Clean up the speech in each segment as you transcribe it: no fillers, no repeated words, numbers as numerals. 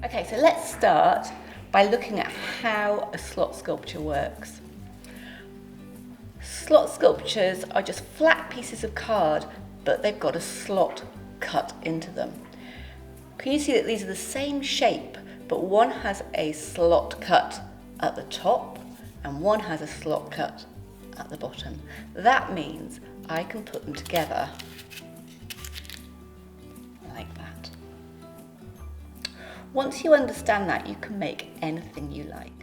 Okay, so let's start by looking at how a slot sculpture works. Slot sculptures are just flat pieces of card, but they've got a slot cut into them. Can you see that these are the same shape, but one has a slot cut at the top and one has a slot cut at the bottom? That means I can put them together like that. Once you understand that, you can make anything you like.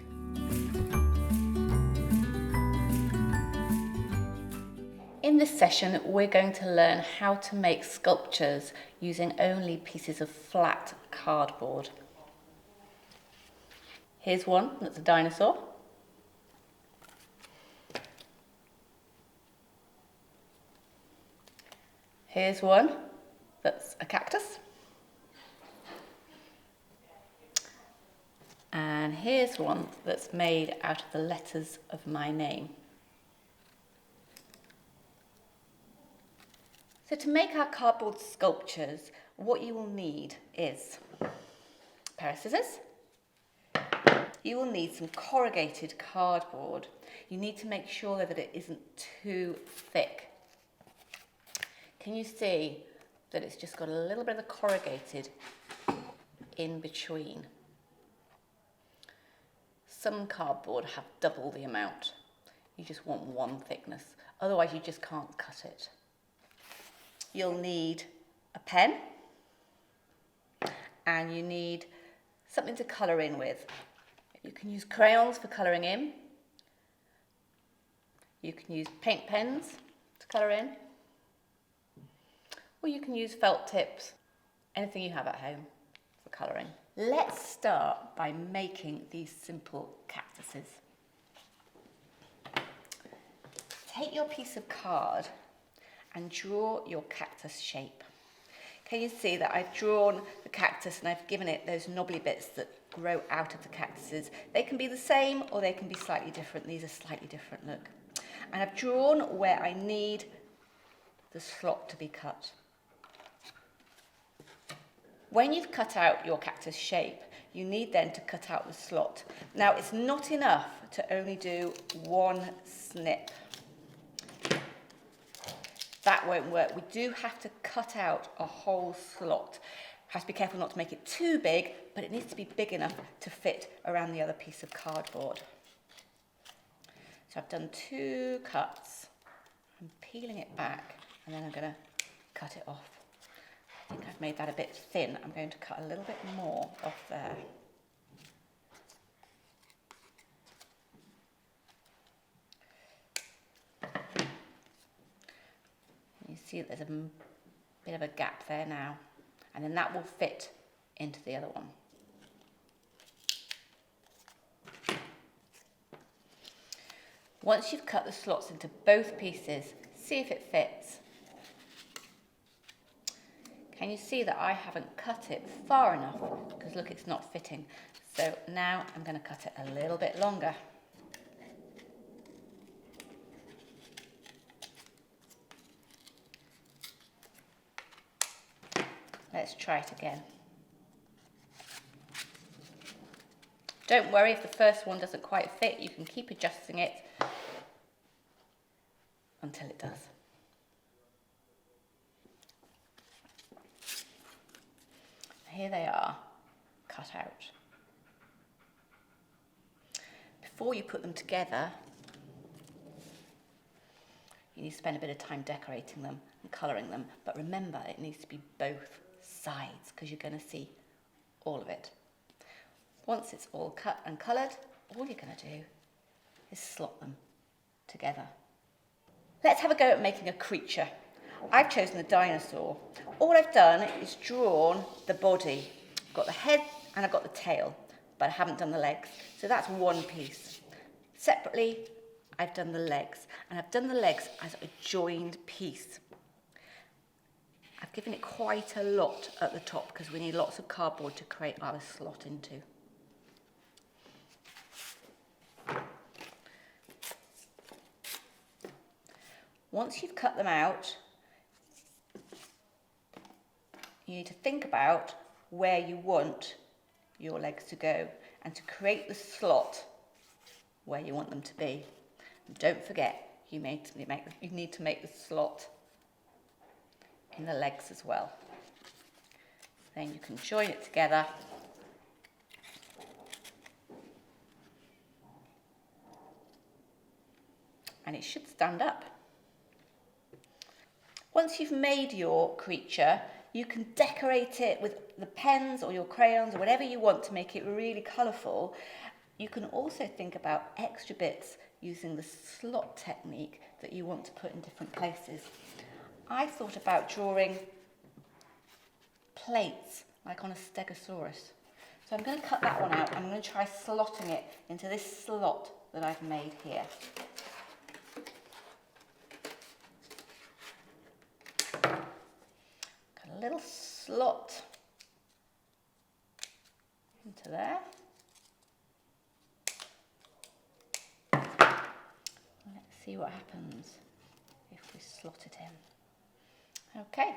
In this session, we're going to learn how to make sculptures using only pieces of flat cardboard. Here's one that's a dinosaur. Here's one that's a cactus. And here's one that's made out of the letters of my name. So to make our cardboard sculptures, what you will need is a pair of scissors. You will need some corrugated cardboard. You need to make sure that it isn't too thick. Can you see that it's just got a little bit of the corrugated in between? Some cardboard have double the amount. You just want one thickness, otherwise you just can't cut it. You'll need a pen and you need something to colour in with. You can use crayons for colouring in. You can use paint pens to colour in. Or you can use felt tips, anything you have at home for colouring. Let's start by making these simple cactuses. Take your piece of card and draw your cactus shape. Can you see that I've drawn the cactus and I've given it those knobbly bits that grow out of the cactuses? They can be the same or they can be slightly different. These are slightly different, look. And I've drawn where I need the slot to be cut. When you've cut out your cactus shape, you need then to cut out the slot. Now, it's not enough to only do one snip. That won't work. We do have to cut out a whole slot. Have to be careful not to make it too big, but it needs to be big enough to fit around the other piece of cardboard. So I've done 2 cuts. I'm peeling it back and then I'm going to cut it off. I think I've made that a bit thin. I'm going to cut a little bit more off there. You see there's a bit of a gap there now, and then that will fit into the other one. Once you've cut the slots into both pieces, see if it fits. Can you see that I haven't cut it far enough? Because look, it's not fitting. So now I'm going to cut it a little bit longer. Let's try it again. Don't worry if the first one doesn't quite fit, you can keep adjusting it until it does. Here they are, cut out. Before you put them together, you need to spend a bit of time decorating them and colouring them, but remember it needs to be both sides because you're going to see all of it. Once it's all cut and coloured, all you're going to do is slot them together. Let's have a go at making a creature. I've chosen the dinosaur. All I've done is drawn the body. I've got the head and I've got the tail, but I haven't done the legs. So that's one piece. Separately, I've done the legs, and I've done the legs as a joined piece. I've given it quite a lot at the top because we need lots of cardboard to create our slot into. Once you've cut them out, you need to think about where you want your legs to go and to create the slot where you want them to be. And don't forget, you need to make the slot in the legs as well. Then you can join it together. And it should stand up. Once you've made your creature, you can decorate it with the pens or your crayons or whatever you want to make it really colourful. You can also think about extra bits using the slot technique that you want to put in different places. I thought about drawing plates like on a stegosaurus. So I'm going to cut that one out. I'm going to try slotting it into this slot that I've made here. Got a little slot into there. Let's see what happens if we slot it in. Okay,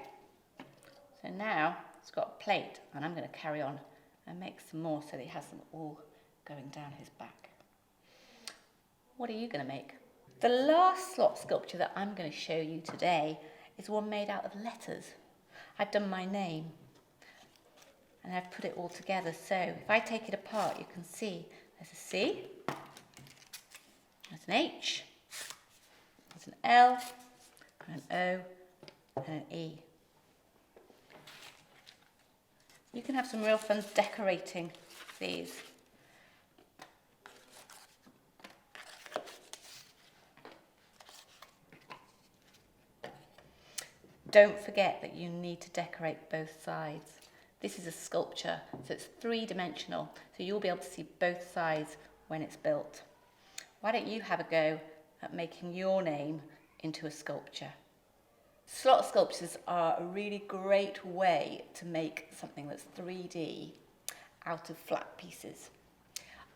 so now it's got a plate, and I'm going to carry on and make some more so that he has them all going down his back. What are you going to make? The last slot sculpture that I'm going to show you today is one made out of letters. I've done my name and I've put it all together. So if I take it apart, you can see there's a C, there's an H, there's an L, and an O, and an E. You can have some real fun decorating these. Don't forget that you need to decorate both sides. This is a sculpture, so it's three-dimensional, so you'll be able to see both sides when it's built. Why don't you have a go at making your name into a sculpture? Slot sculptures are a really great way to make something that's 3D out of flat pieces.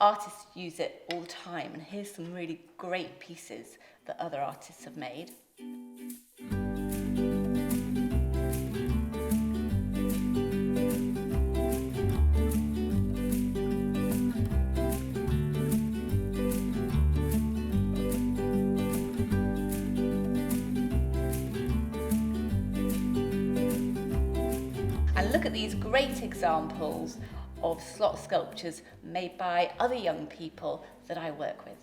Artists use it all the time, and here's some really great pieces that other artists have made. And look at these great examples of slot sculptures made by other young people that I work with.